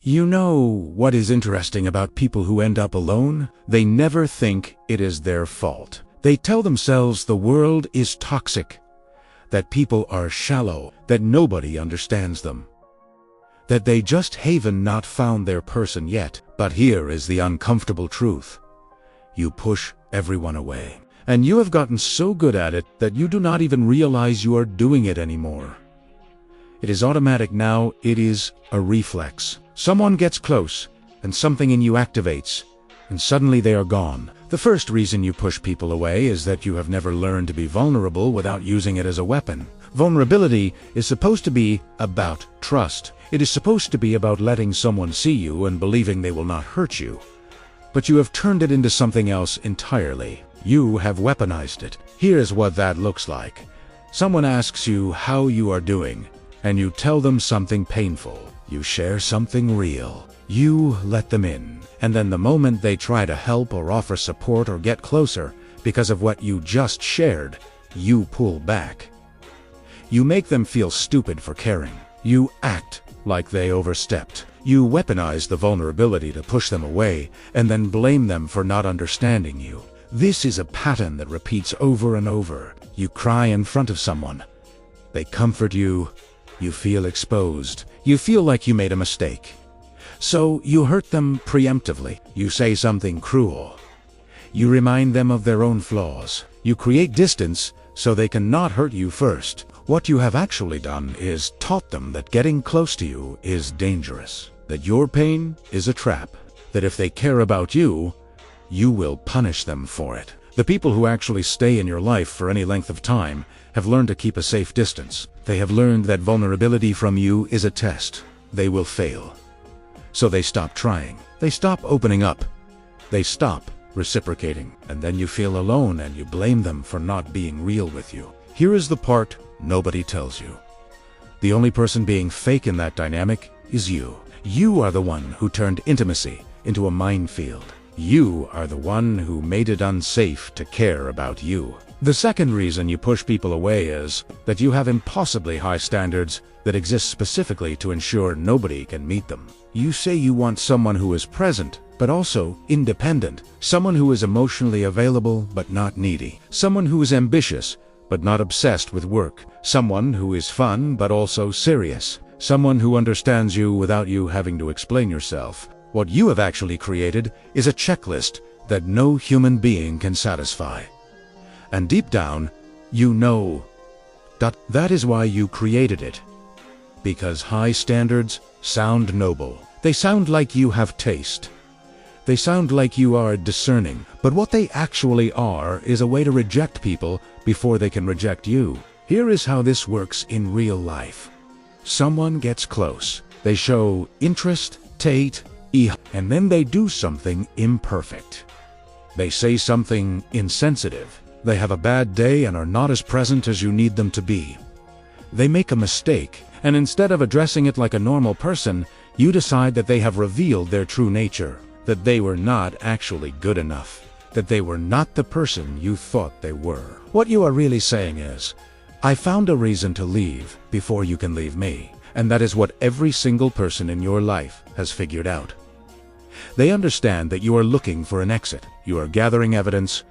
You know what is interesting about people who end up alone? They never think it is their fault. They tell themselves the world is toxic, that people are shallow, that nobody understands them, that they just haven't not found their person yet. But here is the uncomfortable truth. You push everyone away. And you have gotten so good at it that you do not even realize you are doing it anymore. It is automatic now, it is a reflex. Someone gets close, and something in you activates, and suddenly they are gone. The first reason you push people away is that you have never learned to be vulnerable without using it as a weapon. Vulnerability is supposed to be about trust. It is supposed to be about letting someone see you and believing they will not hurt you. But you have turned it into something else entirely. You have weaponized it. Here's what that looks like. Someone asks you how you are doing, and you tell them something painful. You share something real. You let them in. And then the moment they try to help or offer support or get closer, because of what you just shared, you pull back. You make them feel stupid for caring. You act like they overstepped. You weaponize the vulnerability to push them away, and then blame them for not understanding you. This is a pattern that repeats over and over. You cry in front of someone. They comfort you. You feel exposed. You feel like you made a mistake. So you hurt them preemptively. You say something cruel. You remind them of their own flaws. You create distance so they cannot hurt you first. What you have actually done is taught them that getting close to you is dangerous, that your pain is a trap, that if they care about you, you will punish them for it. The people who actually stay in your life for any length of time have learned to keep a safe distance. They have learned that vulnerability from you is a test. They will fail. So they stop trying. They stop opening up. They stop reciprocating. And then you feel alone and you blame them for not being real with you. Here is the part nobody tells you. The only person being fake in that dynamic is you. You are the one who turned intimacy into a minefield. You are the one who made it unsafe to care about you. The second reason you push people away is that you have impossibly high standards that exist specifically to ensure nobody can meet them. You say you want someone who is present, but also independent. Someone who is emotionally available, but not needy. Someone who is ambitious, but not obsessed with work. Someone who is fun, but also serious. Someone who understands you without you having to explain yourself. What you have actually created is a checklist that no human being can satisfy. And deep down, you know that is why you created it. Because high standards sound noble. They sound like you have taste. They sound like you are discerning. But what they actually are is a way to reject people before they can reject you. Here is how this works in real life. Someone gets close. They show interest, and then they do something imperfect. They say something insensitive. They have a bad day and are not as present as you need them to be. They make a mistake, and instead of addressing it like a normal person, you decide that they have revealed their true nature, that they were not actually good enough, that they were not the person you thought they were. What you are really saying is, I found a reason to leave before you can leave me. And that is what every single person in your life has figured out. They understand that you are looking for an exit. You are gathering evidence.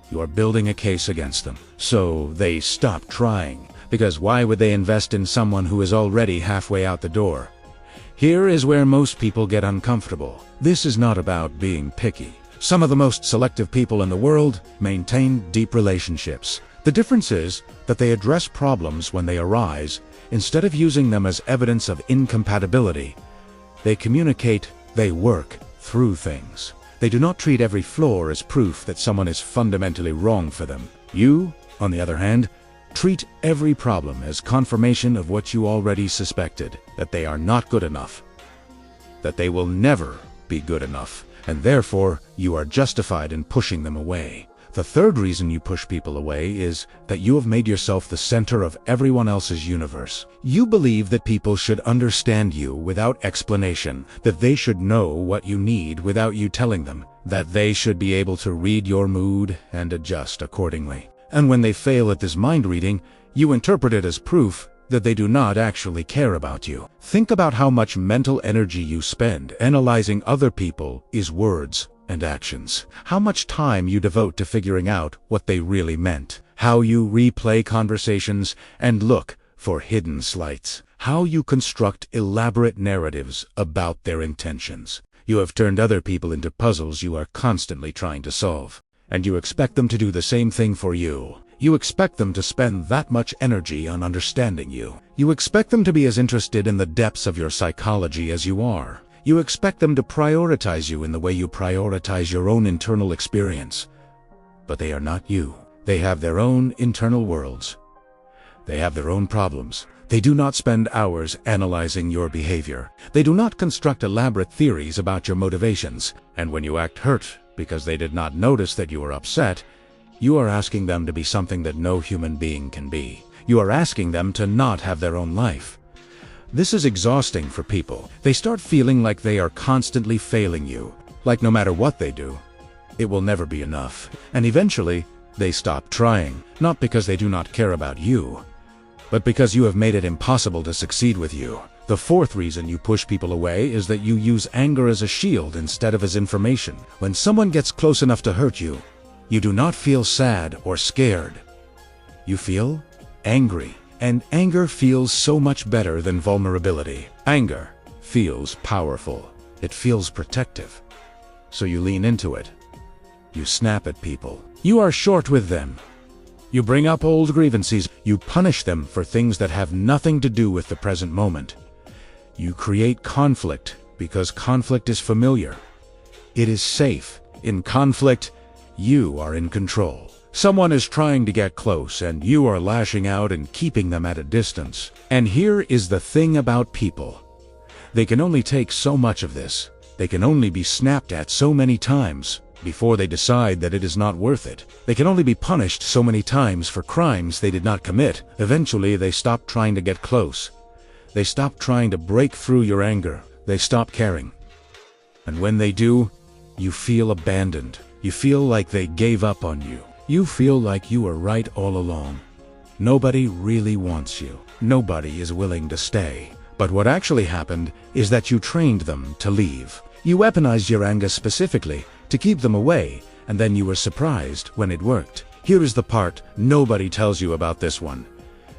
You are building a case against them. So they stop trying, because why would they invest in someone who is already halfway out the door? Here is where most people get uncomfortable. This is not about being picky. Some of the most selective people in the world maintain deep relationships. The difference is that they address problems when they arise, instead of using them as evidence of incompatibility. They communicate, they work through things. They do not treat every flaw as proof that someone is fundamentally wrong for them. You, on the other hand, treat every problem as confirmation of what you already suspected, that they are not good enough, that they will never be good enough, and therefore you are justified in pushing them away. The third reason you push people away is that you have made yourself the center of everyone else's universe. You believe that people should understand you without explanation, that they should know what you need without you telling them, that they should be able to read your mood and adjust accordingly. And when they fail at this mind reading, you interpret it as proof that they do not actually care about you. Think about how much mental energy you spend analyzing other people's words and actions. How much time you devote to figuring out what they really meant. How you replay conversations and look for hidden slights. How you construct elaborate narratives about their intentions. You have turned other people into puzzles you are constantly trying to solve. And you expect them to do the same thing for you. You expect them to spend that much energy on understanding you. You expect them to be as interested in the depths of your psychology as you are. You expect them to prioritize you in the way you prioritize your own internal experience. But they are not you. They have their own internal worlds. They have their own problems. They do not spend hours analyzing your behavior. They do not construct elaborate theories about your motivations. And when you act hurt because they did not notice that you were upset, you are asking them to be something that no human being can be. You are asking them to not have their own life. This is exhausting for people. They start feeling like they are constantly failing you, like no matter what they do, it will never be enough. And eventually, they stop trying, not because they do not care about you, but because you have made it impossible to succeed with you. The fourth reason you push people away is that you use anger as a shield instead of as information. When someone gets close enough to hurt you, you do not feel sad or scared. You feel angry. And anger feels so much better than vulnerability. Anger feels powerful. It feels protective. So you lean into it. You snap at people. You are short with them. You bring up old grievances. You punish them for things that have nothing to do with the present moment. You create conflict because conflict is familiar. It is safe. In conflict, you are in control. Someone is trying to get close and you are lashing out and keeping them at a distance. And here is the thing about people. They can only take so much of this. They can only be snapped at so many times before they decide that it is not worth it. They can only be punished so many times for crimes they did not commit. Eventually they stop trying to get close. They stop trying to break through your anger. They stop caring. And when they do, you feel abandoned. You feel like they gave up on you. You feel like you were right all along. Nobody really wants you. Nobody is willing to stay. But what actually happened is that you trained them to leave. You weaponized your anger specifically to keep them away, and then you were surprised when it worked. Here is the part nobody tells you about this one.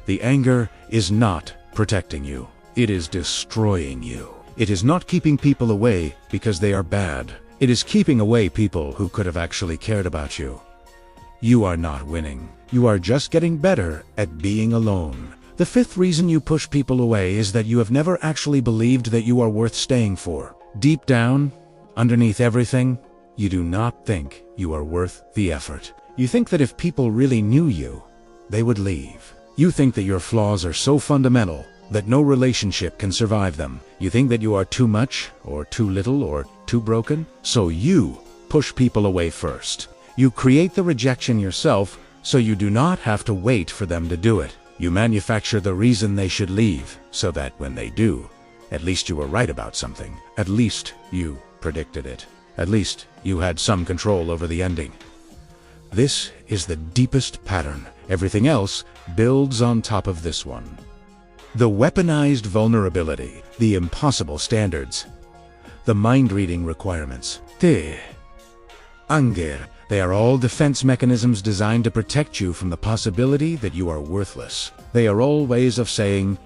The anger is not protecting you. It is destroying you. It is not keeping people away because they are bad. It is keeping away people who could have actually cared about you. You are not winning. You are just getting better at being alone. The fifth reason you push people away is that you have never actually believed that you are worth staying for. Deep down, underneath everything, you do not think you are worth the effort. You think that if people really knew you, they would leave. You think that your flaws are so fundamental that no relationship can survive them. You think that you are too much, or too little, or too broken. So you push people away first. You create the rejection yourself so you do not have to wait for them to do it. You manufacture the reason they should leave so that when they do, at least you were right about something. At least you predicted it. At least you had some control over the ending. This is the deepest pattern. Everything else builds on top of this one. The weaponized vulnerability, the impossible standards, the mind-reading requirements. Anger. They are all defense mechanisms designed to protect you from the possibility that you are worthless. They are all ways of saying,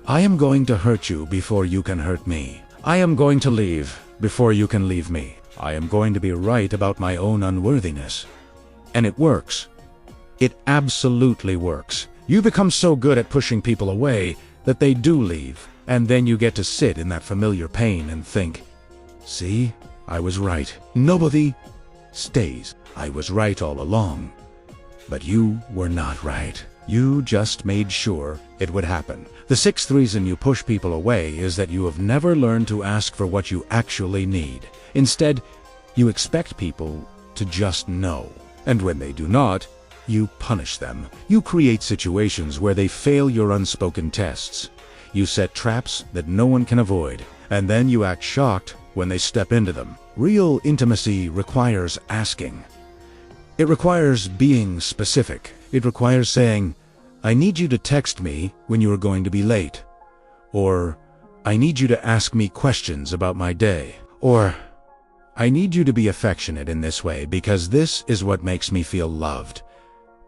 I am going to hurt you before you can hurt me. I am going to leave before you can leave me. I am going to be right about my own unworthiness. And it works. It absolutely works. You become so good at pushing people away that they do leave, and then you get to sit in that familiar pain and think, see, I was right. Nobody stays. I was right all along. But you were not right. You just made sure it would happen. The sixth reason you push people away is that you have never learned to ask for what you actually need. Instead, you expect people to just know. And when they do not, you punish them. You create situations where they fail your unspoken tests. You set traps that no one can avoid, and then you act shocked when they step into them. Real intimacy requires asking. It requires being specific. It requires saying, I need you to text me when you are going to be late. Or, I need you to ask me questions about my day. Or, I need you to be affectionate in this way because this is what makes me feel loved.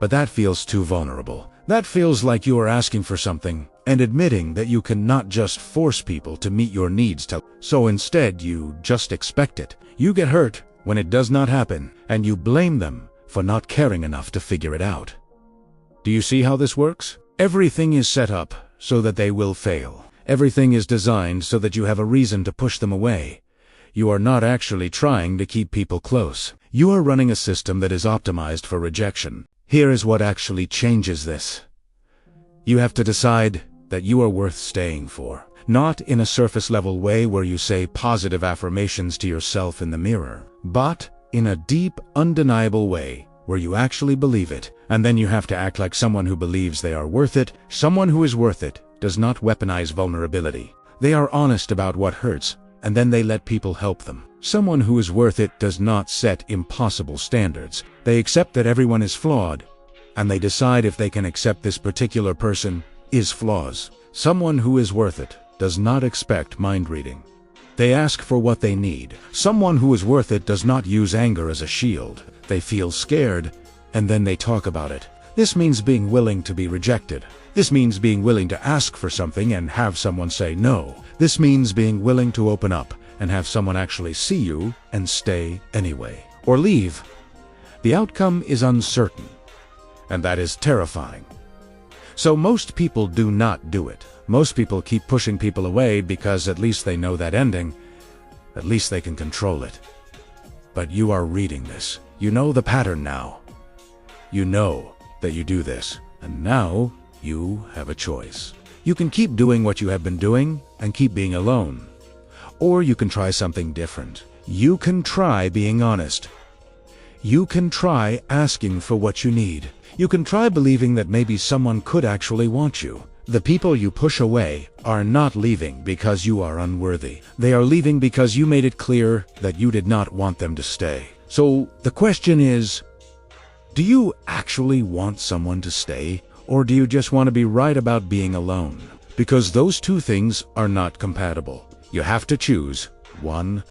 But that feels too vulnerable. That feels like you are asking for something and admitting that you cannot just force people to meet your needs. So instead, you just expect it. You get hurt when it does not happen, and you blame them for not caring enough to figure it out. Do you see how this works? Everything is set up so that they will fail. Everything is designed so that you have a reason to push them away. You are not actually trying to keep people close. You are running a system that is optimized for rejection. Here is what actually changes this. You have to decide that you are worth staying for. Not in a surface-level way where you say positive affirmations to yourself in the mirror, but in a deep, undeniable way where you actually believe it. And then you have to act like someone who believes they are worth it. Someone who is worth it does not weaponize vulnerability. They are honest about what hurts, and then they let people help them. Someone who is worth it does not set impossible standards. They accept that everyone is flawed, and they decide if they can accept this particular person is flaws. Someone who is worth it does not expect mind reading. They ask for what they need. Someone who is worth it does not use anger as a shield. They feel scared, and then they talk about it. This means being willing to be rejected. This means being willing to ask for something and have someone say no. This means being willing to open up and have someone actually see you and stay anyway. Or leave. The outcome is uncertain, and that is terrifying. So most people do not do it. Most people keep pushing people away because at least they know that ending. At least they can control it. But you are reading this. You know the pattern now. You know that you do this, and now you have a choice. You can keep doing what you have been doing and keep being alone. Or you can try something different. You can try being honest. You can try asking for what you need. You can try believing that maybe someone could actually want you. The people you push away are not leaving because you are unworthy. They are leaving because you made it clear that you did not want them to stay. So the question is, do you actually want someone to stay? Or do you just want to be right about being alone? Because those two things are not compatible. You have to choose one